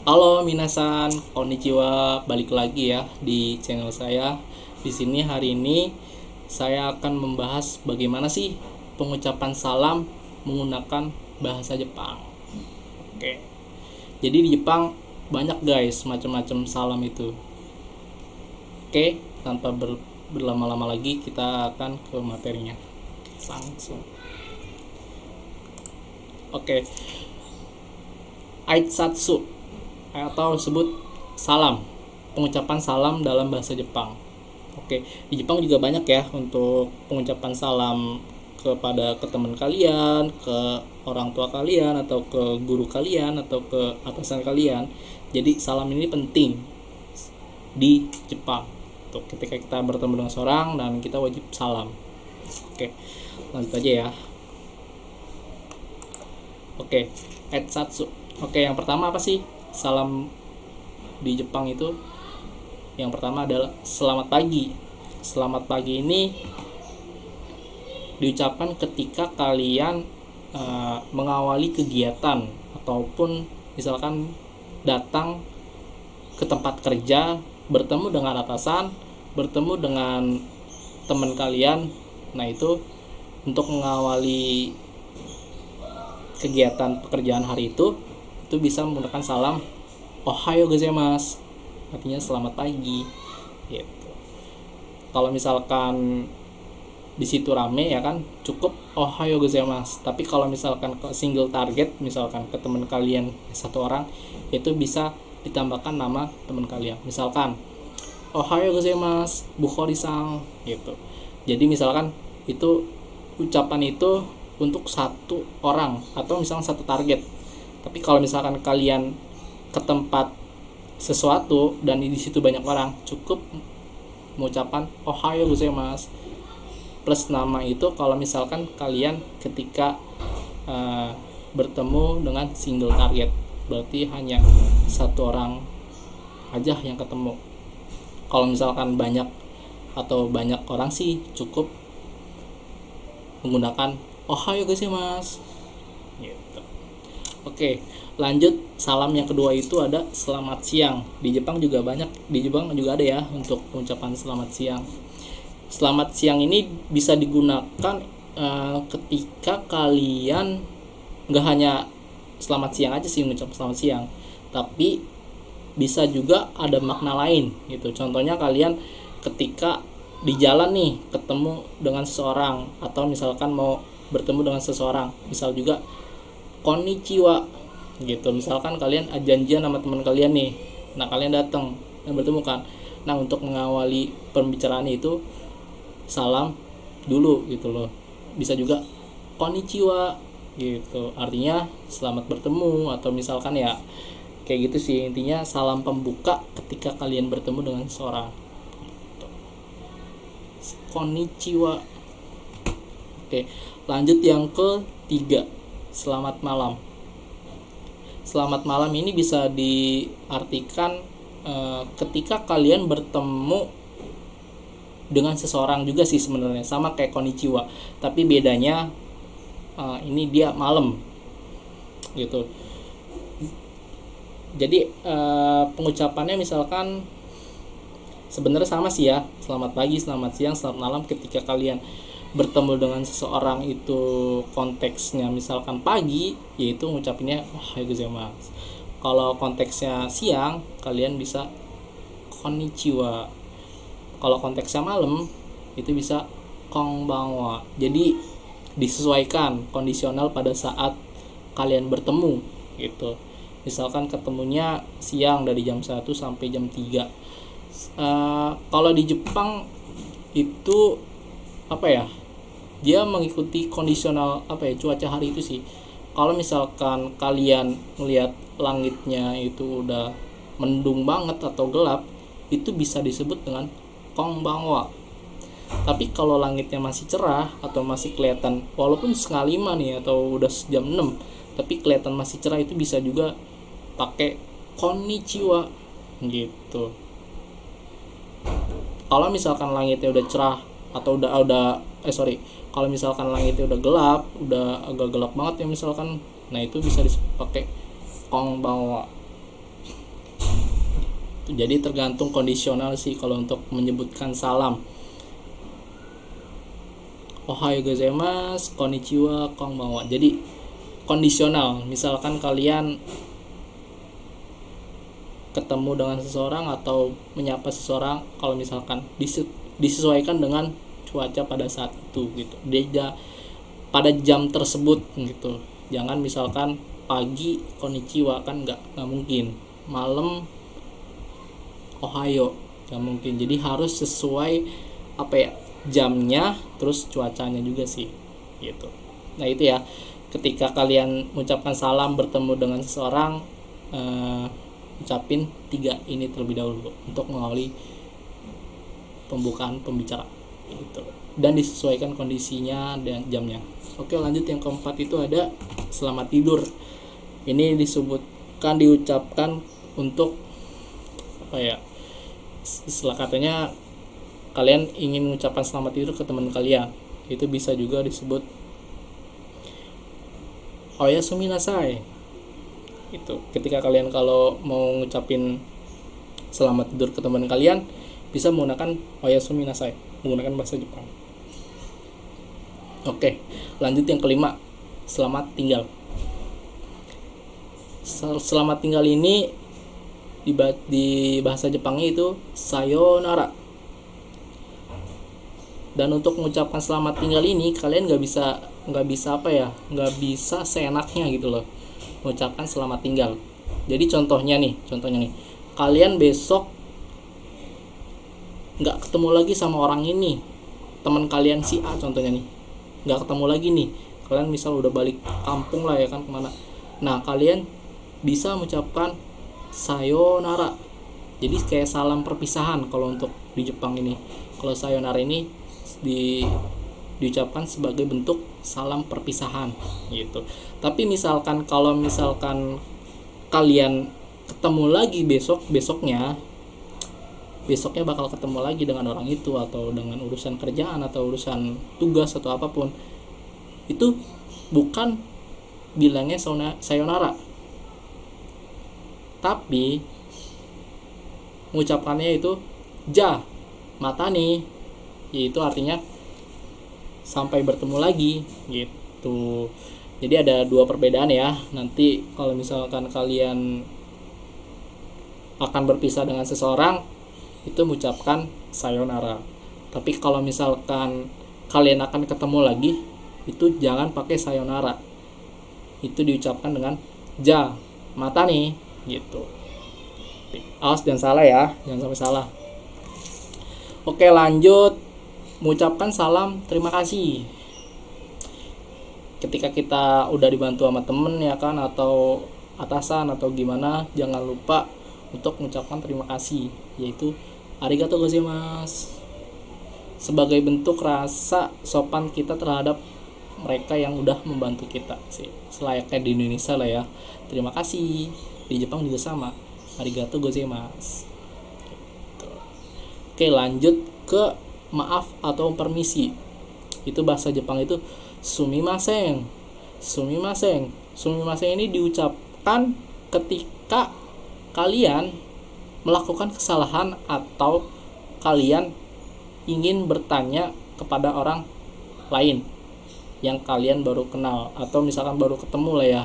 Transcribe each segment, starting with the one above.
Halo minasan, konnichiwa, balik lagi ya di channel saya. Di sini hari ini saya akan membahas bagaimana sih pengucapan salam menggunakan bahasa Jepang. Oke. Jadi di Jepang banyak guys macam-macam salam itu. Oke, tanpa berlama-lama lagi kita akan ke materinya. Langsung. Oke. Aitsatsu atau disebut salam, pengucapan salam dalam bahasa Jepang. Oke, di Jepang juga banyak ya untuk pengucapan salam ke teman kalian, ke orang tua kalian, atau ke guru kalian, atau ke atasan kalian. Jadi salam ini penting di Jepang. Tuh, ketika kita bertemu dengan seorang dan kita wajib salam. Oke, lanjut aja ya. Oke, Etsatsu. Oke, yang pertama apa sih salam di Jepang itu? Yang pertama adalah selamat pagi. Selamat pagi ini diucapkan ketika kalian mengawali kegiatan ataupun misalkan datang ke tempat kerja, bertemu dengan atasan, bertemu dengan teman kalian. Nah, itu untuk mengawali kegiatan pekerjaan hari itu bisa menggunakan salam Ohayo gozaimasu, artinya selamat pagi gitu. Kalau misalkan di situ rame ya kan, cukup Ohayo gozaimasu. Tapi kalau misalkan ke single target, misalkan ke teman kalian satu orang, itu bisa ditambahkan nama teman kalian, misalkan Ohayo gozaimasu Bukhori-san gitu. Jadi misalkan itu ucapan itu untuk satu orang atau misalkan satu target. Tapi kalau misalkan kalian ke tempat sesuatu dan di situ banyak orang, cukup mengucapkan Ohayo gozaimasu plus nama itu kalau misalkan kalian ketika bertemu dengan single target, berarti hanya satu orang aja yang ketemu. Kalau misalkan banyak atau banyak orang sih cukup menggunakan Ohayo gozaimasu gitu. Oke, lanjut salam yang kedua itu ada selamat siang. Di Jepang juga banyak, di Jepang juga ada ya untuk ucapan selamat siang. Selamat siang ini bisa digunakan ketika kalian nggak hanya selamat siang aja sih mengucap selamat siang, tapi bisa juga ada makna lain gitu. Contohnya kalian ketika di jalan nih ketemu dengan seseorang atau misalkan mau bertemu dengan seseorang, misal juga konnichiwa gitu. Misalkan kalian janjian sama teman kalian nih, nah kalian datang dan bertemu kan, nah untuk mengawali pembicaraan itu salam dulu gitu loh. Bisa juga konnichiwa gitu, artinya selamat bertemu, atau misalkan ya kayak gitu sih, intinya salam pembuka ketika kalian bertemu dengan seseorang gitu. Konnichiwa. Oke, lanjut yang ketiga, selamat malam. Selamat malam ini bisa diartikan ketika kalian bertemu dengan seseorang juga sih sebenarnya, sama kayak konnichiwa, tapi bedanya ini dia malam gitu. Jadi pengucapannya misalkan sebenarnya sama sih ya, selamat pagi, selamat siang, selamat malam. Ketika kalian bertemu dengan seseorang itu konteksnya misalkan pagi, yaitu ngucapinnya Ohayo gozaimasu. Kalau konteksnya siang, kalian bisa konnichiwa. Kalau konteksnya malam, itu bisa konbanwa. Jadi disesuaikan, kondisional pada saat kalian bertemu gitu. Misalkan ketemunya siang dari jam 1 sampai jam 3. Kalau di Jepang itu apa ya, dia mengikuti kondisional apa ya, cuaca hari itu sih. Kalau misalkan kalian melihat langitnya itu udah mendung banget atau gelap, itu bisa disebut dengan konbanwa. Tapi kalau langitnya masih cerah atau masih kelihatan walaupun setengah 5 nih atau udah jam 6 tapi kelihatan masih cerah, itu bisa juga pakai konnichiwa gitu. Kalau misalkan langitnya udah cerah atau kalau misalkan langitnya udah gelap, udah agak gelap banget ya misalkan, nah itu bisa dipakai konbanwa Jadi tergantung kondisional sih kalau untuk menyebutkan salam. Ohayo gozaimasu, konnichiwa, konbanwa. Jadi kondisional. Misalkan kalian ketemu dengan seseorang atau menyapa seseorang, kalau misalkan disesuaikan dengan cuaca pada saat itu gitu. Dia pada jam tersebut gitu. Jangan misalkan pagi konnichiwa, kan nggak mungkin. Malam ohayo, nggak mungkin. Jadi harus sesuai jamnya, terus cuacanya juga sih gitu. Nah itu ya, ketika kalian mengucapkan salam bertemu dengan seseorang, ucapin 3 ini terlebih dahulu untuk mengawali pembukaan pembicara gitu, dan disesuaikan kondisinya dan jamnya. Oke, lanjut yang keempat itu ada selamat tidur. Ini diucapkan untuk istilah katanya kalian ingin mengucapkan selamat tidur ke teman kalian, itu bisa juga disebut oyasumi nasai. Itu ketika kalian kalau mau ngucapin selamat tidur ke teman kalian, bisa menggunakan oyasumi nasai, menggunakan bahasa Jepang. Oke, lanjut yang kelima, selamat tinggal. Selamat tinggal ini di bahasa Jepangnya itu sayonara. Dan untuk mengucapkan selamat tinggal ini kalian nggak bisa seenaknya gitu loh mengucapkan selamat tinggal. Jadi contohnya nih, kalian besok nggak ketemu lagi sama orang ini, teman kalian si A contohnya nih, nggak ketemu lagi nih, kalian misal udah balik kampung lah ya kan kemana. Nah kalian bisa mengucapkan sayonara. Jadi kayak salam perpisahan kalau untuk di Jepang ini. Kalau sayonara ini diucapkan sebagai bentuk salam perpisahan gitu. Tapi kalau misalkan kalian ketemu lagi besoknya bakal ketemu lagi dengan orang itu, atau dengan urusan kerjaan atau urusan tugas atau apapun, itu bukan bilangnya sayonara, tapi mengucapkannya itu ja mata nih, yaitu artinya sampai bertemu lagi gitu. Jadi ada 2 perbedaan ya. Nanti kalau misalkan kalian akan berpisah dengan seseorang, itu mengucapkan sayonara. Tapi kalau misalkan kalian akan ketemu lagi, itu jangan pakai sayonara, itu diucapkan dengan ja mata nih gitu. Awas jangan salah ya, jangan sampai salah. Oke, lanjut mengucapkan salam terima kasih. Ketika kita udah dibantu sama temen ya kan, atau atasan atau gimana, jangan lupa untuk mengucapkan terima kasih, yaitu arigatou gozaimasu, sebagai bentuk rasa sopan kita terhadap mereka yang udah membantu kita sih, selayaknya di Indonesia lah ya, terima kasih. Di Jepang juga sama, arigatou gozaimasu gitu. Oke, lanjut ke maaf atau permisi. Itu bahasa Jepang itu sumimasen. Sumimasen ini diucapkan ketika kalian melakukan kesalahan atau kalian ingin bertanya kepada orang lain yang kalian baru kenal, atau misalkan baru ketemu lah ya.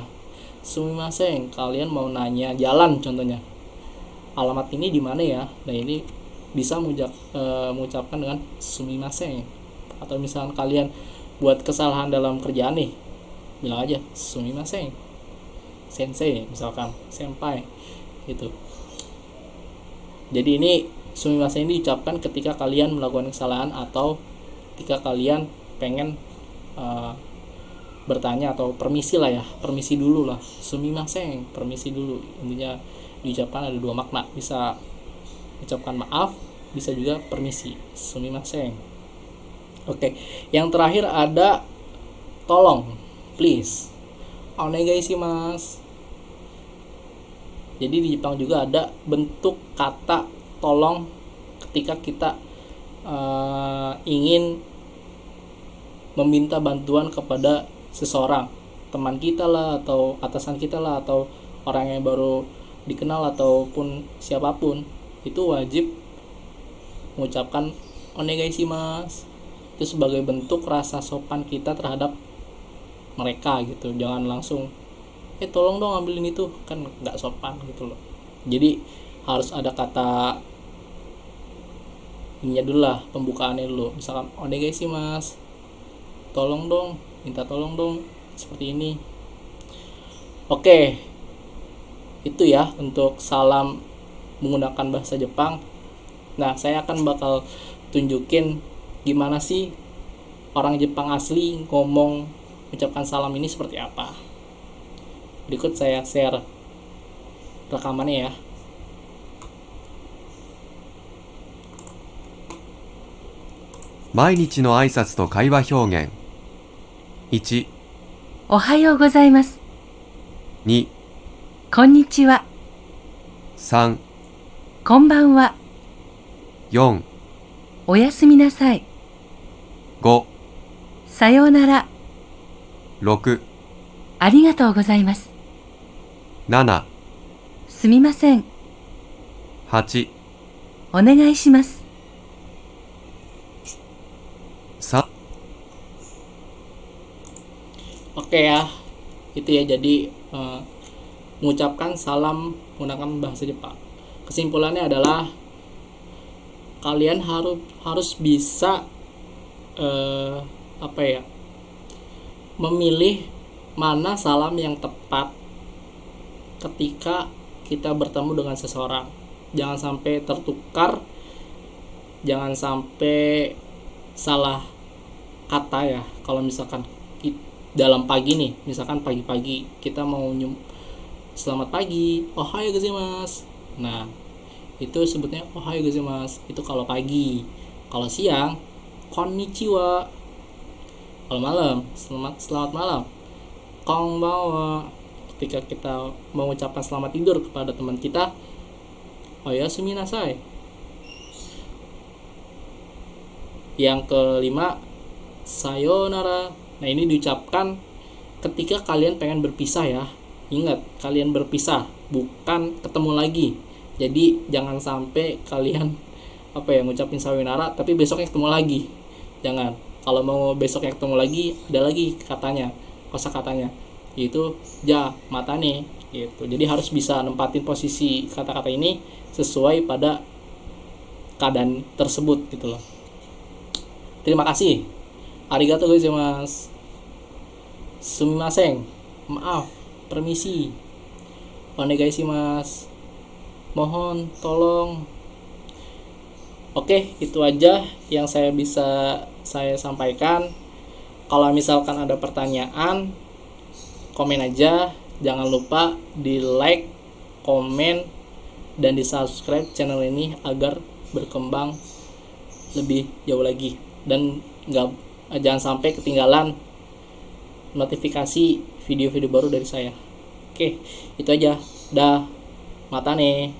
Sumimasen, kalian mau nanya jalan contohnya, alamat ini di mana ya. Nah ini bisa mengucapkan dengan sumimasen. Atau misalkan kalian buat kesalahan dalam kerjaan nih, bilang aja sumimasen sensei, misalkan senpai gitu. Jadi ini sumimasen ini diucapkan ketika kalian melakukan kesalahan atau ketika kalian pengen bertanya atau permisi lah ya, permisi dulu lah, sumimasen, permisi dulu. Intinya diucapkan ada 2 makna, bisa ucapkan maaf, bisa juga permisi, sumimasen. Oke, yang terakhir ada tolong, please, onegai shimasu. Jadi di Jepang juga ada bentuk kata tolong ketika kita ingin meminta bantuan kepada seseorang, teman kita lah, atau atasan kita lah, atau orang yang baru dikenal ataupun siapapun. itu wajib mengucapkan onegaishimasu. Itu sebagai bentuk rasa sopan kita terhadap mereka gitu. Jangan langsung tolong dong ambilin itu, kan nggak sopan gitu loh. Jadi harus ada kata ininya dulu lah, pembukaannya dulu. Misalkan onegaishimasu, tolong dong, minta tolong dong, seperti ini. Oke, itu ya untuk salam menggunakan bahasa Jepang. Nah, saya akan bakal tunjukin gimana sih orang Jepang asli ngomong ucapkan salam ini seperti apa. Berikut saya share rekamannya ya. Mainichi no aisatsu to kaiwa hyougen. 1、おはようございます。2、こんにちは。3、こんばんは。4、おやすみなさい。5、さようなら。6、ありがとうございます。7、すみません。8、お願いします。3。 Oke ya, itu ya, jadi mengucapkan salam menggunakan bahasa Jepang. Kesimpulannya adalah kalian harus bisa memilih mana salam yang tepat ketika kita bertemu dengan seseorang. Jangan sampai tertukar, jangan sampai salah kata ya. Kalau misalkan dalam pagi nih, misalkan pagi-pagi kita mau selamat pagi, ohayo gozaimasu. Nah, itu sebutnya ohayo gozaimasu, itu kalau pagi. Kalau siang, konnichiwa. Kalau malam, selamat malam, konbanwa. Ketika kita mengucapkan selamat tidur kepada teman kita, oyasumi nasai. Yang kelima, sayonara. Nah, ini diucapkan ketika kalian pengen berpisah ya. Ingat, kalian berpisah, bukan ketemu lagi. Jadi jangan sampai kalian ngucapin sayonara tapi besoknya ketemu lagi. Jangan. Kalau mau besoknya ketemu lagi, ada lagi katanya, kosakatanya. Itu ja matane gitu. Jadi harus bisa nempatin posisi kata-kata ini sesuai pada keadaan tersebut gitu loh. Terima kasih. Arigatou gozaimasu. Sumimasen. Maaf, permisi. Onegaishimasu. Mohon tolong. Oke, itu aja yang saya sampaikan. Kalau misalkan ada pertanyaan, komen aja. Jangan lupa di like, komen, dan di subscribe channel ini agar berkembang lebih jauh lagi. Dan jangan sampai ketinggalan notifikasi video-video baru dari saya. Oke, itu aja. Dah, matane.